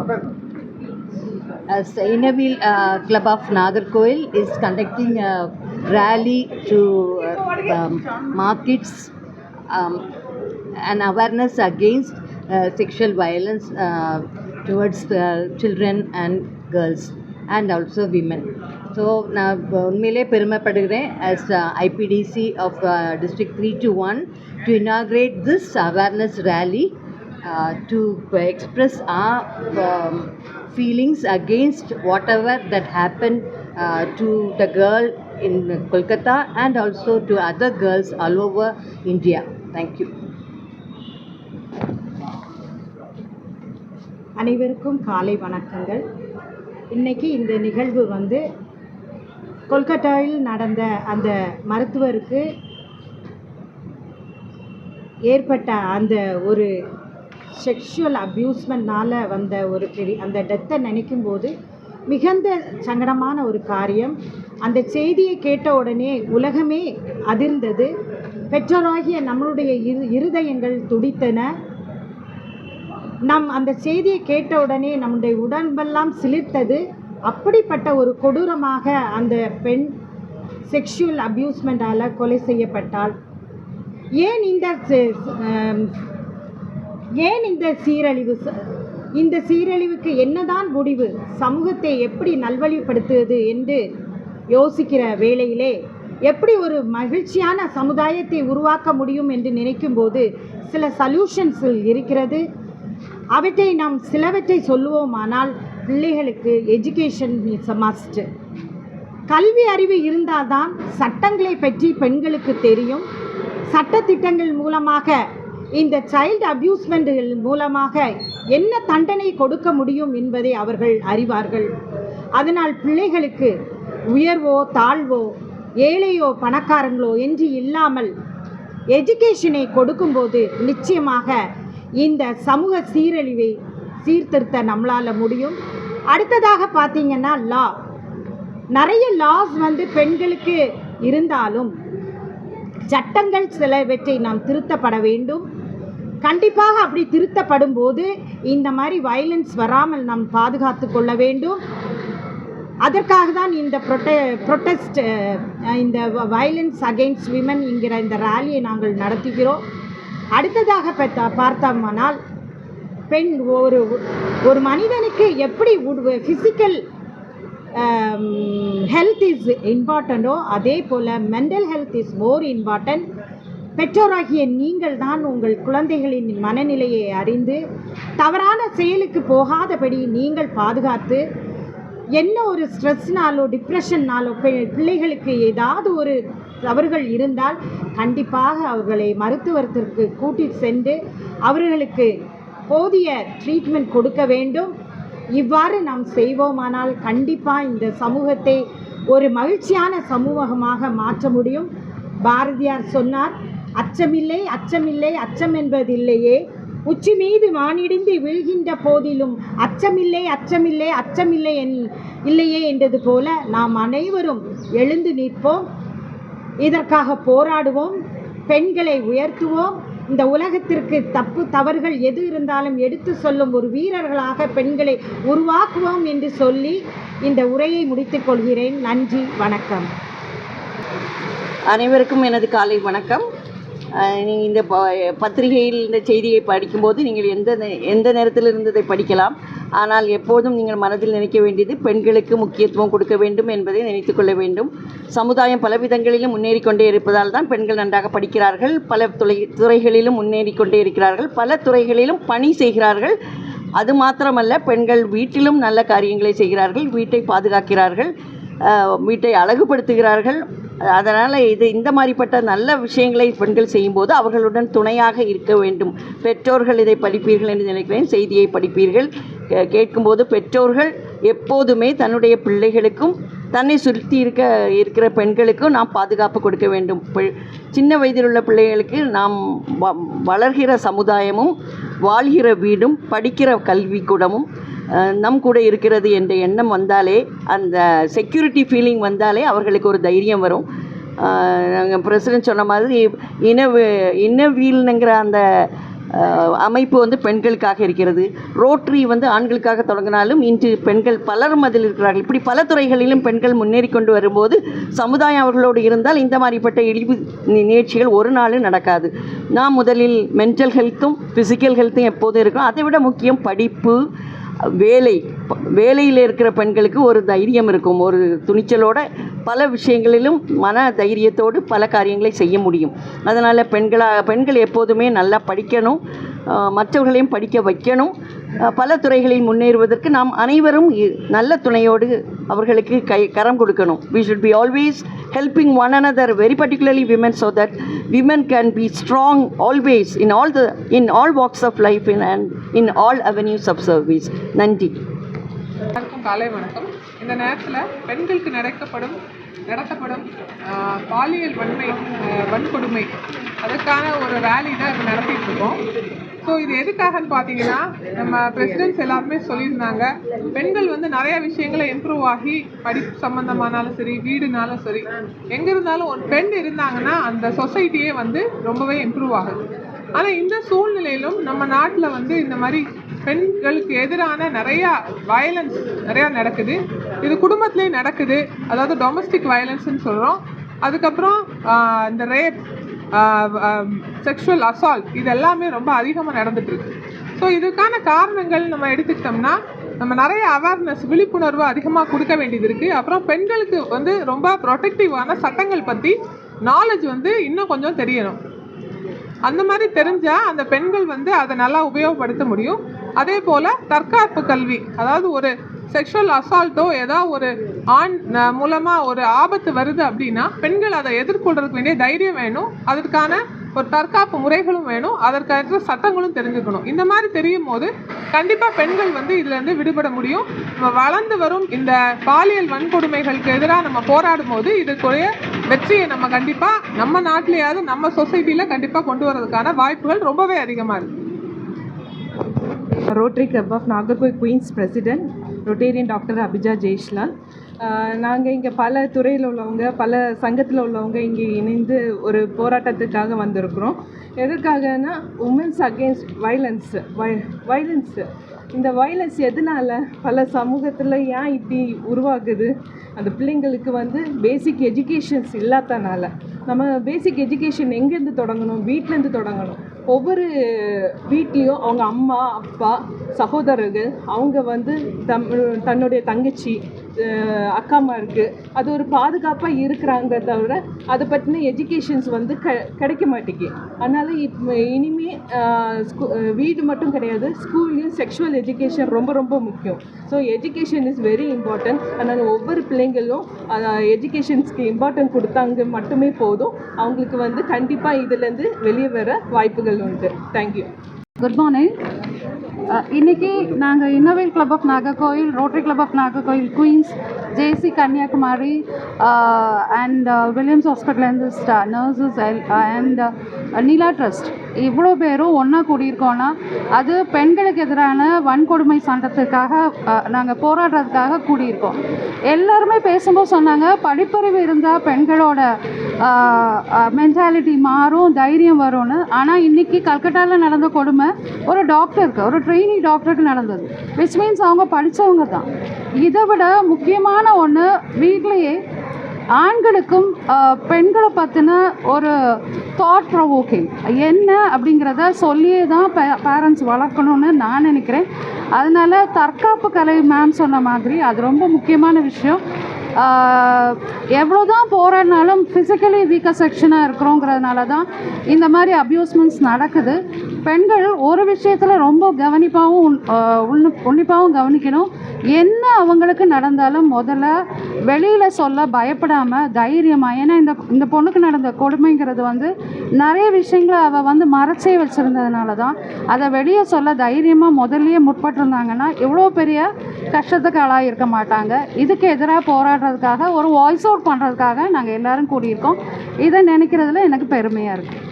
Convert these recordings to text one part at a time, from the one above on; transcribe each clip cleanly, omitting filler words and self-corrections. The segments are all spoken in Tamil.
As Inavil Club of Nagarkoil is conducting a rally to markets an awareness against sexual violence towards children and girls and also women. So நான் உண்மையிலே பெருமைப்படுகிறேன் as IPDC of District 321 to inaugurate this awareness rally to express our feelings against whatever that happened to the girl in Kolkata and also to other girls all over India. Thank you. அனைவருக்கும் காலை வணக்கங்கள். இன்றைக்கி இந்த நிகழ்வு வந்து கொல்கட்டாவில் நடந்த அந்த மருத்துவருக்கு ஏற்பட்ட அந்த ஒரு செக்ஷுவல் அப்யூஸ்மெண்ட்னால் வந்த ஒரு பெரிய அந்த டெத்தை நினைக்கும்போது மிகுந்த சங்கடமான ஒரு காரியம். அந்த செய்தியை கேட்ட உடனே உலகமே அதிர்ந்தது. பெற்றோராகிய நம்மளுடைய இருதயங்கள் துடித்தன. அந்த செய்தியை கேட்ட உடனே நம்முடைய உடம்பெல்லாம் சிலிர்த்தது. அப்படிப்பட்ட ஒரு கொடூரமாக அந்த பெண் செக்ஷுவல் அப்யூஸ்மெண்ட்டால் கொலை செய்யப்பட்டாள். ஏன் இந்த சீரழிவு? இந்த சீரழிவுக்கு என்னதான் முடிவு? சமூகத்தை எப்படி நல்வழிப்படுத்துவது என்று யோசிக்கிற வேளையிலே எப்படி ஒரு மகிழ்ச்சியான சமுதாயத்தை உருவாக்க முடியும் என்று நினைக்கும்போது சில சொல்யூஷன்ஸ் இருக்கிறது. அவற்றை நாம் சிலவற்றை சொல்லுவோமானால், பிள்ளைகளுக்கு எஜுகேஷன் இஸ் அ மஸ்ட். கல்வி அறிவு இருந்தால்தான் சட்டங்களை பற்றி பெண்களுக்கு தெரியும். சட்டத்திட்டங்கள் மூலமாக இந்த சைல்டு அப்யூஸ்மெண்ட்கள் மூலமாக என்ன தண்டனை கொடுக்க முடியும் என்பதை அவர்கள் அறிவார்கள். அதனால் பிள்ளைகளுக்கு உயர்வோ தாழ்வோ ஏழையோ பணக்காரங்களோ என்று இல்லாமல் எஜுகேஷனை கொடுக்கும்போது நிச்சயமாக இந்த சமூக சீரழிவை சீர்திருத்த நம்மளால் முடியும். அடுத்ததாக பார்த்திங்கன்னா நிறைய லாஸ் வந்து பெண்களுக்கு இருந்தாலும் சட்டங்கள் சிலவற்றை நாம் திருத்தப்பட வேண்டும். கண்டிப்பாக அப்படி திருத்தப்படும் போது இந்த மாதிரி வயலன்ஸ் வராமல் நாம் பாதுகாத்து கொள்ள வேண்டும். அதற்காக தான் இந்த ப்ரொட்டஸ்ட் இந்த வயலன்ஸ் அகெயின்ஸ்ட் விமன் என்கிற இந்த ரேலியை நாங்கள் நடத்துகிறோம். அடுத்ததாக பார்த்தோமானால், பெண் ஒரு மனிதனுக்கு எப்படி ஃபிசிக்கல் ஹெல்த் இஸ் இம்பார்ட்டண்ட்டோ அதே போல் mental health is more important. பெற்றோராகிய நீங்கள் தான் உங்கள் குழந்தைகளின் மனநிலையை அறிந்து தவறான செயலுக்கு போகாதபடி நீங்கள் பாதுகாத்து, என்ன ஒரு ஸ்ட்ரெஸ்னாலோ டிப்ரெஷன்னாலோ பிள்ளைகளுக்கு ஏதாவது ஒரு தவறுகள் இருந்தால் கண்டிப்பாக அவர்களை மருத்துவத்திற்கு கூட்டிட்டு சென்று அவர்களுக்கு போதிய ட்ரீட்மெண்ட் கொடுக்க வேண்டும். இவ்வாறு நாம் செய்வோமானால் கண்டிப்பாக இந்த சமூகத்தை ஒரு மகிழ்ச்சியான சமூகமாக மாற்ற முடியும். பாரதியார் சொன்னார், அச்சமில்லை அச்சமில்லை அச்சம் என்பதில்லையே, உச்சி மீது மானிடிந்து விழுகின்ற போதிலும் அச்சமில்லை அச்சமில்லை அச்சமில்லை இல்லையே என்றது போல நாம் அனைவரும் எழுந்து நிற்போம். இதற்காக போராடுவோம். பெண்களை உயர்த்துவோம். இந்த உலகத்திற்கு தவறுகள் எது இருந்தாலும் எடுத்து சொல்லும் ஒரு வீரர்களாக பெண்களை உருவாக்குவோம் என்று சொல்லி இந்த உரையை முடித்துக் கொள்கிறேன். நன்றி, வணக்கம். அனைவருக்கும் எனது காலை வணக்கம். நீங்கள் இந்த பத்திரிகையில் இந்த செய்தியை படிக்கும்போது நீங்கள் எந்த நேரத்தில் இருந்ததை படிக்கலாம். ஆனால் எப்போதும் நீங்கள் மனதில் நினைக்க வேண்டியது பெண்களுக்கு முக்கியத்துவம் கொடுக்க வேண்டும் என்பதை நினைத்து கொள்ள வேண்டும். சமுதாயம் பலவிதங்களிலும் முன்னேறி கொண்டே இருப்பதால் தான் பெண்கள் நன்றாக படிக்கிறார்கள். பல துறைகளிலும் முன்னேறி கொண்டே இருக்கிறார்கள். பல துறைகளிலும் பணி செய்கிறார்கள். அது மாத்திரமல்ல, பெண்கள் வீட்டிலும் நல்ல காரியங்களை செய்கிறார்கள். வீட்டை பாதுகாக்கிறார்கள், வீட்டை அழகுபடுத்துகிறார்கள். அதனால் இந்த மாதிரிப்பட்ட நல்ல விஷயங்களை பெண்கள் செய்யும்போது அவர்களுடன் துணையாக இருக்க வேண்டும். பெற்றோர்கள் இதை படிப்பீர்கள் என்று நினைக்கிறேன். செய்தியை படிப்பீர்கள். கேட்கும்போது பெற்றோர்கள் எப்போதுமே தன்னுடைய பிள்ளைகளுக்கும் தன்னை சுற்றி இருக்கிற பெண்களுக்கும் நாம் பாதுகாப்பு கொடுக்க வேண்டும். சின்ன வயதில் உள்ள பிள்ளைகளுக்கு நாம் வளர்கிற சமுதாயமும் வாழ்கிற வீடும் படிக்கிற கல்விக்கூடமும் நம் கூட இருக்கிறது என்ற எண்ணம் வந்தாலே, அந்த செக்யூரிட்டி ஃபீலிங் வந்தாலே அவர்களுக்கு ஒரு தைரியம் வரும். நாங்கள் பிரசிடென்ட் சொன்ன மாதிரி இன்னவீல்னுங்கிற அந்த அமைப்பு வந்து பெண்களுக்காக இருக்கிறது. ரோட்டரி வந்து ஆண்களுக்காக தொடங்கினாலும் இன்று பெண்கள் பலரும் அதில் இருக்கிறார்கள். இப்படி பல துறைகளிலும் பெண்கள் முன்னேறி கொண்டு வரும்போது சமுதாயம் அவர்களோடு இருந்தால் இந்த மாதிரிப்பட்ட இழிவு நிகழ்ச்சிகள் ஒரு நாளும் நடக்காது. நாம் முதலில் மென்டல் ஹெல்த்தும் ஃபிசிக்கல் ஹெல்த்தும் எப்போதும் இருக்கும். அதை விட முக்கியம் படிப்பு, வேலையில் இருக்கிற பெண்களுக்கு ஒரு தைரியம் இருக்கும். ஒரு துணிச்சலோட பல விஷயங்களிலும் மன தைரியத்தோடு பல காரியங்களை செய்ய முடியும். அதனால் பெண்கள் எப்போதுமே நல்லா படிக்கணும், மற்றவர்களையும் படிக்க வைக்கணும். பல துறைகளில் முன்னேறுவதற்கு நாம் அனைவரும் நல்ல துணையோடு அவர்களுக்கு கரம் கொடுக்கணும். We should be always helping one another, very particularly women, so that women can be strong always in all walks of life and in all avenues of service. நன்றி. காலை வணக்கம். இந்த நேரத்தில் பெண்களுக்கு நடத்தப்படும் பாலியல் வன்கொடுமை அதுக்கான ஒரு ரேலி தான் இப்போ நடத்திட்டு இருக்கோம். ஸோ இது எதுக்காகன்னு பார்த்தீங்கன்னா, நம்ம பிரசிடென்ட்ஸ் எல்லாருமே சொல்லியிருந்தாங்க, பெண்கள் வந்து நிறைய விஷயங்களை இம்ப்ரூவ் ஆகி படிப்பு சம்மந்தமானாலும் சரி, வீடுனாலும் சரி, எங்கே இருந்தாலும் ஒரு பெண் இருந்தாங்கன்னா அந்த சொசைட்டியே வந்து ரொம்பவே இம்ப்ரூவ் ஆகுது. ஆனால் இந்த சூழ்நிலையிலும் நம்ம நாட்டில் வந்து இந்த மாதிரி பெண்களுக்கு எதிரான நிறையா வயலன்ஸ் நடக்குது. இது குடும்பத்திலே நடக்குது, அதாவது டொமஸ்டிக் வயலன்ஸ்ன்னு சொல்கிறோம். அதுக்கப்புறம் இந்த ரேப், செக்ஷுவல் அசால்ட், இது எல்லாமே ரொம்ப அதிகமாக நடந்துட்டுருக்கு. ஸோ இதுக்கான காரணங்கள் நம்ம எடுத்துக்கிட்டோம்னா, நம்ம நிறைய அவேர்னஸ், விழிப்புணர்வு அதிகமாக கொடுக்க வேண்டியது இருக்குது. அப்புறம் பெண்களுக்கு வந்து ரொம்ப ப்ரொடெக்டிவான சட்டங்கள் பற்றி நாலேஜ் வந்து இன்னும் கொஞ்சம் தெரியணும். அந்த மாதிரி தெரிஞ்சால் அந்த பெண்கள் வந்து அதை நல்லா உபயோகப்படுத்த முடியும். அதே போல் தற்காப்பு கல்வி, அதாவது ஒரு செக்ஷுவல் அசால்ட்டோ ஏதாவது ஒரு ஆண் மூலமாக ஒரு ஆபத்து வருது அப்படின்னா பெண்கள் அதை எதிர்கொள்றதுக்கு வேண்டிய தைரியம் வேணும், அதற்கான ஒரு தற்காப்பு முறைகளும் வேணும், அதற்கேற்ற சட்டங்களும் தெரிஞ்சுக்கணும். இந்த மாதிரி தெரியும் போது கண்டிப்பாக பெண்கள் வந்து இதுலேருந்து விடுபட முடியும். நம்ம வளர்ந்து வரும் இந்த பாலியல் வன்கொடுமைகளுக்கு எதிராக நம்ம போராடும் போது இதுக்குரிய வெற்றியை நம்ம கண்டிப்பாக நம்ம நாட்டிலேயாவது நம்ம சொசைட்டியில் கண்டிப்பாக கொண்டு வரதுக்கான வாய்ப்புகள் ரொம்பவே அதிகமாக இருக்குது. Rotary club of Nagercoil Queens president Rotarian doctor Abija Jaishlal. நாங்கள் இங்கே பல துறையில் உள்ளவங்க, பல சங்கத்தில் உள்ளவங்க இங்கே இணைந்து ஒரு போராட்டத்துக்காக வந்திருக்கிறோம். எதற்காகனா, உமன்ஸ் அகெயின்ஸ்ட் வயலன்ஸு இந்த வயலன்ஸ் எதனால் பல சமூகத்தில் ஏன் இப்படி உருவாகுது? அந்த பிள்ளைங்களுக்கு வந்து பேசிக் எஜுகேஷன்ஸ் இல்லாதனால. நம்ம பேசிக் எஜுகேஷன் எங்கேருந்து தொடங்கணும்? வீட்டிலேருந்து தொடங்கணும். ஒவ்வொரு வீட்லேயும் அவங்க அம்மா, அப்பா, சகோதரர்கள், அவங்க வந்து தன்னுடைய தங்கச்சி, அக்காமாருக்கு அது ஒரு பாதுகாப்பாக இருக்கிறாங்க, தவிர அதை பற்றின எஜுகேஷன்ஸ் வந்து கிடைக்க மாட்டேங்குது. அதனால் இனிமேல் வீடு மட்டும் கிடையாது, ஸ்கூல்லையும் செக்ஷுவல் எஜுகேஷன் ரொம்ப ரொம்ப முக்கியம். So education is very important. அதனால் ஒவ்வொரு பிள்ளைங்களும் எஜுகேஷன்ஸ்க்கு இம்பார்ட்டன்ட் கொடுத்தாங்க மட்டுமே போதும், அவங்களுக்கு வந்து கண்டிப்பாக இதுலேருந்து வெளியே வர வாய்ப்புகள் உண்டு. தேங்க்யூ. Good morning. இன்றைக்கி நாங்கள் Innovate Club of Nagercoil, Rotary club of Nagercoil Queens, JC Kanyakumari and Williams ஹாஸ்பிட்டலேருந்து நர்சஸ் அண்ட் நீலா ட்ரஸ்ட் இவ்வளோ பேரும் ஒன்றா கூடியிருக்கோன்னா அது பெண்களுக்கு எதிரான வன்கொடுமை சட்டத்துக்காக நாங்கள் போராடுறதுக்காக கூடியிருக்கோம். எல்லாருமே பேசும்போது சொன்னாங்க, படிப்பறிவு இருந்தால் பெண்களோட மென்டாலிட்டி மாறும், தைரியம் வரும்னு. ஆனால் இன்றைக்கி கல்கட்டாவில் நடந்த கொடுமை ஒரு டாக்டருக்கு, ஒரு ட்ரெயினி டாக்டருக்கு நடந்தது. விச் மீன்ஸ் அவங்க படித்தவங்க தான். இதை விட முக்கியமான ஒன்று, வீட்லேயே ஆண்களுக்கும் பெண்களை பற்றின ஒரு தாட் ப்ரொவோக்கிங் என்ன அப்படிங்கிறத சொல்லியே தான் பேரண்ட்ஸ் வளர்க்கணும்னு நான் நினைக்கிறேன். அதனால் தற்காப்பு கலை மேம் சொன்ன மாதிரி அது ரொம்ப முக்கியமான விஷயம். எவ்வளோ தான் போராடினாலும் ஃபிசிக்கலி வீக்கர் செக்ஷனாக இருக்கிறோங்கிறதுனால தான் இந்த மாதிரி அப்யூஸ்மெண்ட்ஸ் நடக்குது. பெண்கள் ஒரு விஷயத்தில் ரொம்ப உன்னிப்பாகவும் கவனிக்கணும். என்ன அவங்களுக்கு நடந்தாலும் முதல்ல வெளியில் சொல்ல பயப்படாமல் தைரியமாக, ஏன்னா இந்த பொண்ணுக்கு நடந்த கொடுமைங்கிறது வந்து நிறைய விஷயங்களை அவள் வந்து மறைச்சே வச்சுருந்ததுனால தான் அதை வெளியே சொல்ல தைரியமாக முதல்லையே முற்பட்டிருந்தாங்கன்னா இவ்வளோ பெரிய கஷ்டத்துக்கு ஆளாக இருக்க மாட்டாங்க. இதுக்கு எதிராக போராடுறதுக்காக, ஒரு வாய்ஸ் அவுட் பண்ணுறதுக்காக நாங்கள் எல்லோரும் கூடியிருக்கோம். இதை நினைக்கிறதுல எனக்கு பெருமையாக இருக்குது.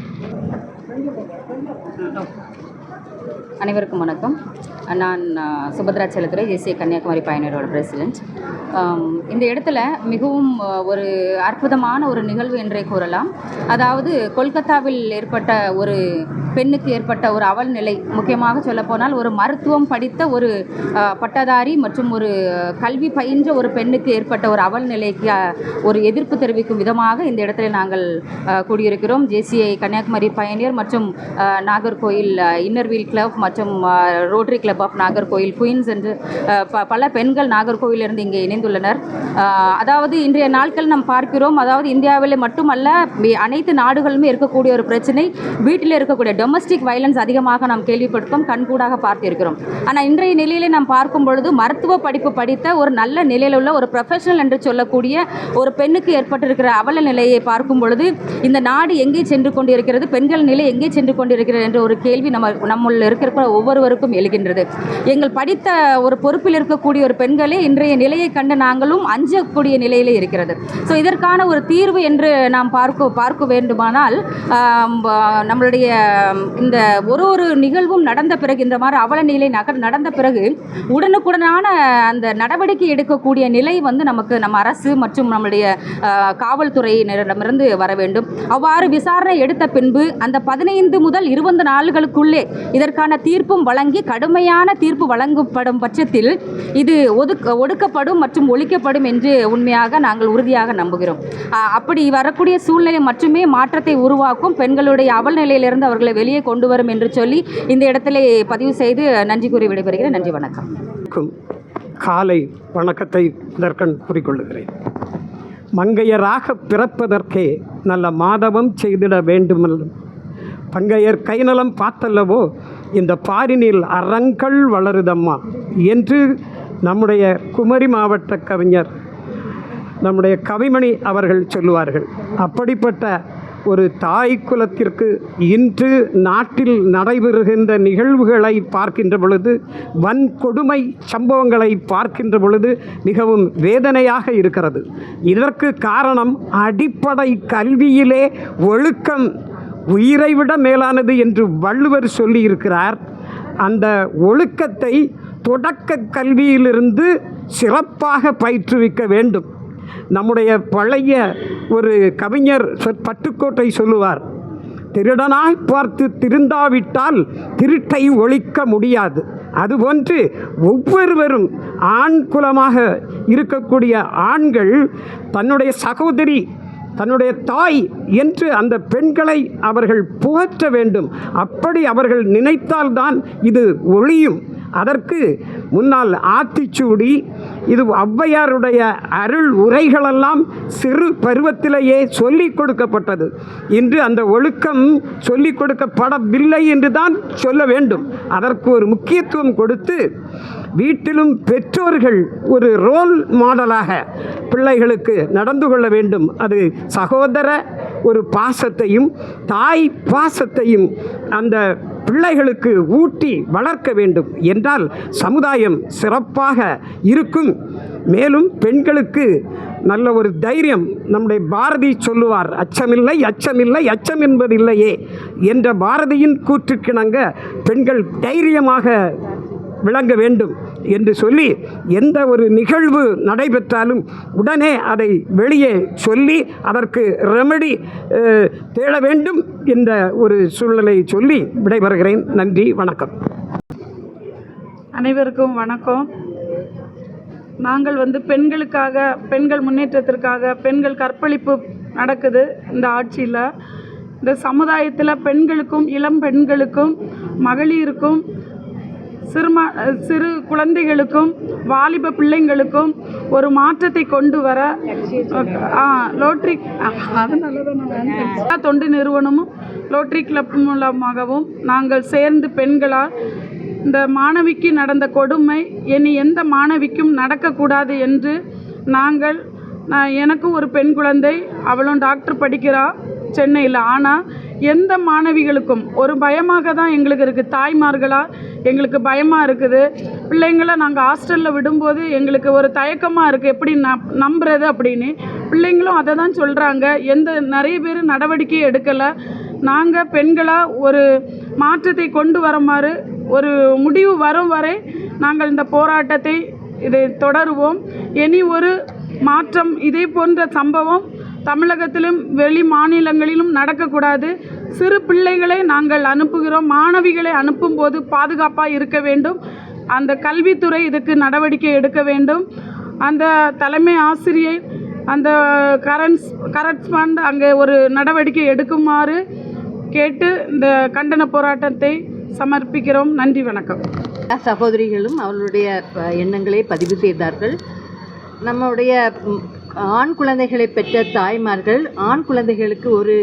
அனைவருக்கும் வணக்கம். நான் சுபத்ரா செல்லத்துறை ஜேசிஏ கன்னியாகுமரி பயணியரோட பிரசிடெண்ட். இந்த இடத்துல மிகவும் ஒரு அற்புதமான ஒரு நிகழ்வு என்றே கூறலாம். அதாவது கொல்கத்தாவில் ஏற்பட்ட ஒரு பெண்ணுக்கு ஏற்பட்ட ஒரு அவல் நிலை, முக்கியமாக சொல்லப்போனால் ஒரு மருத்துவம் படித்த ஒரு பட்டதாரி மற்றும் ஒரு கல்வி பயின்ற ஒரு பெண்ணுக்கு ஏற்பட்ட ஒரு அவல் நிலைக்கு ஒரு எதிர்ப்பு தெரிவிக்கும் விதமாக இந்த இடத்துல நாங்கள் கூடியிருக்கிறோம். ஜேசிஐ கன்னியாகுமரி பயணியர் மற்றும் நாகர்கோயில் இன்னர்வீல் கிளப் மற்றும் rotary club of Nagercoil queens என்று பல பெண்கள் நாகர்கோவிலிருந்து இங்கே இணைந்துள்ளனர். அதாவது இன்றைய நாட்கள் நாம் பார்க்கிறோம், அதாவது இந்தியாவில் மட்டுமல்ல அனைத்து நாடுகளுமே இருக்கக்கூடிய ஒரு பிரச்சனை, வீட்டில் இருக்கக்கூடிய டொமஸ்டிக் வயலன்ஸ் அதிகமாக நாம் கேள்விப்பட்டிருக்கோம், கண்கூடாக பார்த்திருக்கிறோம். ஆனால் இன்றைய நிலையிலே நாம் பார்க்கும் பொழுது மருத்துவ படிப்பு படித்த ஒரு நல்ல நிலையில் உள்ள ஒரு ப்ரொஃபஷனல் என்று சொல்லக்கூடிய ஒரு பெண்ணுக்கு ஏற்பட்டிருக்கிற அவல நிலையை பார்க்கும் பொழுது இந்த நாடு எங்கே சென்று கொண்டிருக்கிறது, பெண்கள் நிலை எங்கே சென்று கொண்டிருக்கிறது என்ற ஒரு கேள்வி நம்முள்ள இருக்கிற ஒவ்வொருவருக்கும் எழுகின்றது. எங்கள் படித்த ஒரு பொறுப்பில் இருக்கக்கூடிய ஒரு பெண்களே இன்றைய நிலையை கண்டு நாங்களும் அஞ்சக்கூடிய நிலையிலே இருக்கிறது. ஸோ இதற்கான ஒரு தீர்வு என்று நாம் பார்க்க வேண்டுமானால் நம்மளுடைய இந்த ஒரு நிகழ்வும் நடந்த பிறகு, இந்த மாதிரி அவல நிலை நடந்த பிறகு உடனுக்குடனான அந்த நடவடிக்கை எடுக்கக்கூடிய நிலை நம்ம அரசு மற்றும் நம்முடைய காவல்துறையினரிடமிருந்து வர வேண்டும். அவ்வாறு விசாரணை எடுத்த பின்பு அந்த 15 முதல் 20 நாளுக்குள்ளே இதற்கான தீர்ப்பும் வழங்கி கடுமையான தீர்ப்பு வழங்கப்படும் பட்சத்தில் இது ஒடுக்கப்படும் மற்றும் ஒழிக்கப்படும் என்று உண்மையாக நாங்கள் உறுதியாக நம்புகிறோம். அப்படி வரக்கூடிய சூழ்நிலை மட்டுமே மாற்றத்தை உருவாக்கும், பெண்களுடைய அவல் நிலையிலிருந்து அவர்களை வெளியே கொண்டு வரும் என்று சொல்லி இந்த இடத்திலே பதிவு செய்து நன்றி கூறி விடைபெறுகிறேன். நன்றி, வணக்கம். காலை வணக்கத்தை இதற்கண் கூறிக்கொள்ளுகிறேன். மங்கையராக பிறப்பதற்கே நல்ல மாதவம் செய்திட வேண்டுமெல்லும் பங்கையர் கைநலம் பார்த்தல்லவோ இந்த பாரினில் அறங்கள் வளருதம்மா என்று நம்முடைய குமரி மாவட்ட கவிஞர் நம்முடைய கவிமணி அவர்கள் சொல்லுவார்கள். அப்படிப்பட்ட ஒரு தாய் குலத்திற்கு இன்று நாட்டில் நடைபெறுகின்ற நிகழ்வுகளை பார்க்கின்ற பொழுது, வன்கொடுமை சம்பவங்களை பார்க்கின்ற பொழுது மிகவும் வேதனையாக இருக்கிறது. இதற்கு காரணம் அடிப்படை கல்வியிலே ஒழுக்கம் உயிரை விட மேலானது என்று வள்ளுவர் சொல்லியிருக்கிறார். அந்த ஒழுக்கத்தை தொடக்க கல்வியிலிருந்து சிறப்பாக பயிற்றுவிக்க வேண்டும். நம்முடைய பழைய ஒரு கவிஞர் பட்டுக்கோட்டை சொல்லுவார், திருடனாய் பார்த்து திருந்தாவிட்டால் திருட்டை ஒழிக்க முடியாது. அதுபோன்று ஒவ்வொருவரும் ஆண் குலமாக இருக்கக்கூடிய ஆண்கள் தன்னுடைய சகோதரி, தன்னுடைய தாய் என்று அந்த பெண்களை அவர்கள் போற்ற வேண்டும். அப்படி அவர்கள் நினைத்தால்தான் இது ஒழியும். அதற்கு முன்னால் ஆத்திச்சூடி, இது ஔவையாருடைய அருள் உரைகளெல்லாம் சிறு பருவத்திலேயே சொல்லிக் கொடுக்கப்பட்டது. இன்று அந்த ஒழுக்கம் சொல்லிக் கொடுக்கப்படவில்லை என்று தான் சொல்ல வேண்டும். அதற்கு ஒரு முக்கியத்துவம் கொடுத்து வீட்டிலும் பெற்றோர்கள் ஒரு ரோல் மாடலாக பிள்ளைகளுக்கு நடந்து கொள்ள வேண்டும். அது சகோதர ஒரு பாசத்தையும் தாய் பாசத்தையும் அந்த பிள்ளைகளுக்கு ஊட்டி வளர்க்க வேண்டும் என்றால் சமுதாயம் சிறப்பாக இருக்கும். மேலும் பெண்களுக்கு நல்ல ஒரு தைரியம், நம்முடைய பாரதி சொல்லுவார், அச்சமில்லை அச்சமில்லை அச்சம் என்பதில்லையே என்ற பாரதியின் கூற்றுக்கிணங்க பெண்கள் தைரியமாக விளங்க வேண்டும் என்று சொல்லி, எந்த ஒரு நிகழ்வு நடைபெற்றாலும் உடனே அதை வெளியே சொல்லி அதற்கு ரெமெடி தேட வேண்டும் என்ற ஒரு சூழ்நிலை சொல்லி விடைபெறுகிறேன். நன்றி, வணக்கம். அனைவருக்கும் வணக்கம். நாங்கள் பெண்களுக்காக, பெண்கள் முன்னேற்றத்திற்காக, பெண்கள் கற்பழிப்பு நடக்குது இந்த ஆட்சியில். இந்த சமுதாயத்தில் பெண்களுக்கும், இளம் பெண்களுக்கும், மகளிருக்கும், சிறு குழந்தைகளுக்கும், வாலிப பிள்ளைங்களுக்கும் ஒரு மாற்றத்தை கொண்டு வர ரோட்டரி தொண்டு நிறுவனமும் ரோட்டரி கிளப் மூலமாகவும் நாங்கள் சேர்ந்து பெண்களால் இந்த மாணவிக்கு நடந்த கொடுமை இனி எந்த மாணவிக்கும் நடக்கக்கூடாது என்று எனக்கு ஒரு பெண் குழந்தை, அவளும் டாக்டர் படிக்கிறா சென்னையில். ஆனால் எந்த மாணவிகளுக்கும் ஒரு பயமாக தான் எங்களுக்கு இருக்குது. தாய்மார்களாக எங்களுக்கு பயமாக இருக்குது. பிள்ளைங்களை நாங்கள் ஹாஸ்டலில் விடும்போது எங்களுக்கு ஒரு தயக்கமாக இருக்குது, எப்படி நம்புறது அப்படின்னு. பிள்ளைங்களும் அதை தான் சொல்கிறாங்க. நிறைய பேர் நடவடிக்கை எடுக்கலை. நாங்கள் பெண்களாக ஒரு மாற்றத்தை கொண்டு வருமாறு ஒரு முடிவு வரும் வரை நாங்கள் இந்த போராட்டத்தை இதை தொடருவோம். இனி ஒரு மாற்றம் இதே போன்ற சம்பவம் தமிழகத்திலும் வெளி மாநிலங்களிலும் நடக்கக்கூடாது. சிறு பிள்ளைகளை நாங்கள் அனுப்புகிறோம். மாணவிகளை அனுப்பும்போது பாதுகாப்பாக இருக்க வேண்டும். அந்த கல்வித்துறை இதுக்கு நடவடிக்கை எடுக்க வேண்டும். அந்த தலைமை ஆசிரியர், அந்த கரஸ்பாண்ட் அங்கே ஒரு நடவடிக்கை எடுக்குமாறு கேட்டு இந்த கண்டன போராட்டத்தை சமர்ப்பிக்கிறோம். நன்றி, வணக்கம். சகோதரிகளும் அவர்களுடைய எண்ணங்களை பதிவு செய்தார்கள். நம்முடைய ஆண் குழந்தைகளை பெற்ற தாய்மார்கள் ஆண் குழந்தைகளுக்கு ஒரு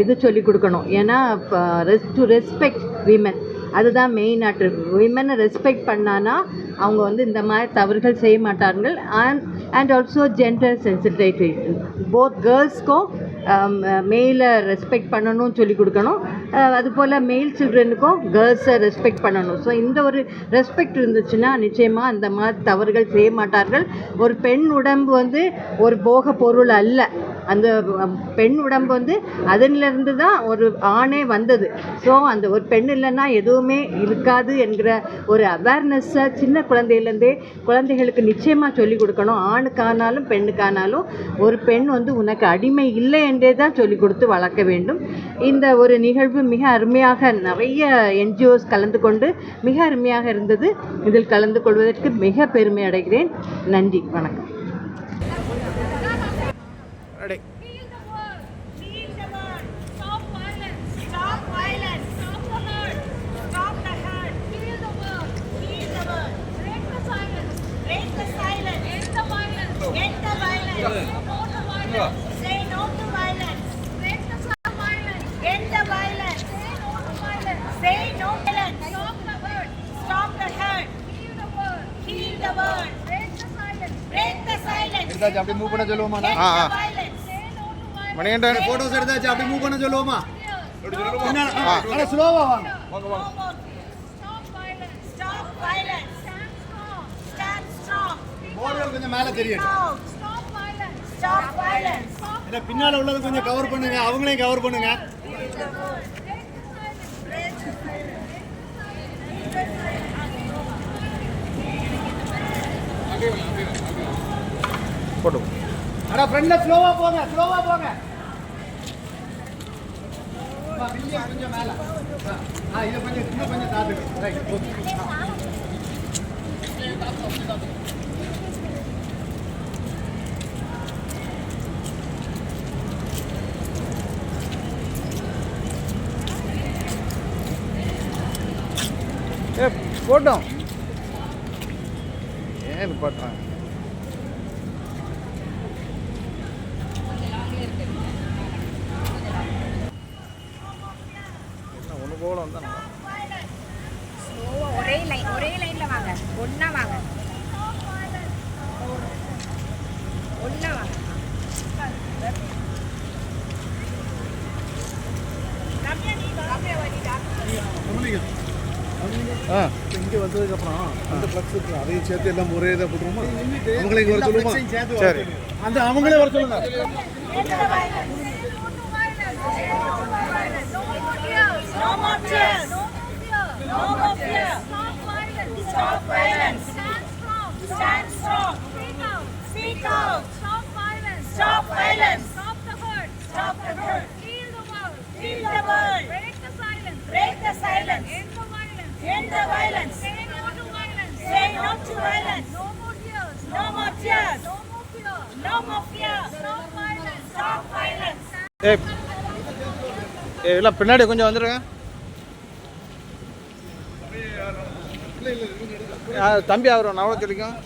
இது சொல்லிக் கொடுக்கணும். ஏன்னா டு ரெஸ்பெக்ட் விமன், அதுதான் மெயின் ஆட்டு. விமனை ரெஸ்பெக்ட் பண்ணானா அவங்க வந்து இந்த மாதிரி தவறுகள் செய்ய மாட்டார்கள். And also gender sensitization, both கேர்ள்ஸ்க்கும் மெயிலை ரெஸ்பெக்ட் பண்ணணும்னு சொல்லி கொடுக்கணும். அதுபோல் மெயில் சில்ட்ரனுக்கும் கேர்ள்ஸை ரெஸ்பெக்ட் பண்ணணும். ஸோ இந்த ஒரு ரெஸ்பெக்ட் இருந்துச்சுன்னா நிச்சயமாக அந்த மாதிரி தவறுகள் செய்ய மாட்டார்கள். ஒரு பெண் உடம்பு வந்து ஒரு போக பொருள் அல்ல. அந்த பெண் உடம்பு வந்து அதனிலிருந்து தான் ஒரு ஆணே வந்தது. ஸோ அந்த ஒரு பெண் இல்லைன்னா எதுவுமே இருக்காது என்கிற ஒரு அவேர்னஸை சின்ன குழந்தையிலேருந்தே குழந்தைகளுக்கு நிச்சயமாக சொல்லிக் கொடுக்கணும். ஆணுக்கானாலும் பெண்ணுக்கானாலும் ஒரு பெண் வந்து உனக்கு அடிமை இல்லை என்றே தான் சொல்லிக் கொடுத்து வளர்க்க வேண்டும். இந்த ஒரு நிகழ்வு மிக அருமையாக நிறைய என்ஜிஓஸ் கலந்து கொண்டு மிக அருமையாக இருந்தது. இதில் கலந்து கொள்வதற்கு மிக பெருமை அடைகிறேன். நன்றி, வணக்கம். Say no to violence. Break the violence. End the violence. Say no to violence. Stop the hurt. Stop the hurt. Heal the world. Heal the world. Break the silence. Break the silence. எடுத்தாச்சு, அப்படி மூவ் பண்ண சொல்லுவோமா? Say no to violence. Manikandan photos எடுத்தாச்சு, அப்படி மூவ் பண்ண சொல்லுவோமா? அட ஸ்லோவா வாங்க. Stop violence. Stop violence. Stand strong. Stand strong. Board கொஞ்சம் மேல தெரியும். Stop violence. Stop violence. இத பின்னால உள்ளது கொஞ்சம் கவர் பண்ணுங்க, அவங்களையும் கவர் பண்ணுங்க. போடு. அட ஃப்ரண்ட்ல ஸ்லோவா போங்க, ஸ்லோவா போங்க. கொஞ்சம் மேல. இத கொஞ்சம் இன்னும் கொஞ்சம் தாத்துங்க. Right, okay. போட்டோம். ஏன் போட்டான்? ஒன்று போல வந்தா ஒரே லைன்ல வாங்க. ஒண்ணா வாங்க. ஒண்ணா வாங்க. இங்கே வந்ததுக்கப்புறம் அந்த ஃப்ளக்ஸ் இருக்கு, அதையும் சேர்த்து எல்லாம் ஒரே இதாக போட்டுருமா? அவங்களே வர சொல்லுமா? சரி, அந்த அவங்களே வர சொல்லுங்க. No more tears. No more fear. Stop violence. Stop violence. Stand strong. Stand strong. Speak out. Speak out. Stop violence. Stop violence. Stop the hurt. Stop the hurt. Heal the world. Heal the world. Break the silence. Break the silence. End the violence. End the violence. Say no to violence. Say no to violence. No more tears. No more tears. No more fear. No more fear. Stop violence. Stop violence. எல்லாம் பின்னாடி கொஞ்சம் வந்துடுங்க. தம்பி அவரும் நான் சொல்லிக்கோம்.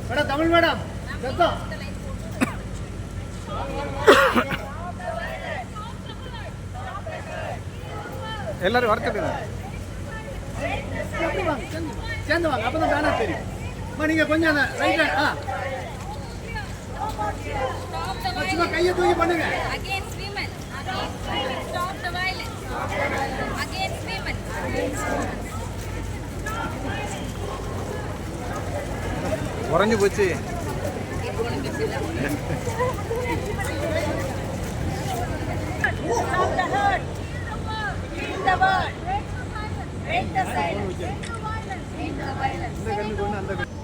மேடம், தமிழ் மேடம், எல்லாரும் வரத்துக்குங்க. சேர்ந்து வாங்க, அப்பதான் தானே தெரியும். நீங்க கொஞ்சம் ரைட் சும்மா கையை தூக்கி பண்ணுங்க. Against women. Against women. Stop the violence. Against women. உறைஞ்சு போச்சு. Stop the hurt. Heal the world. Break the silence. Break the silence. End the violence. End the violence. இந்த கண்ணு கொண்டு அந்த கண்ணு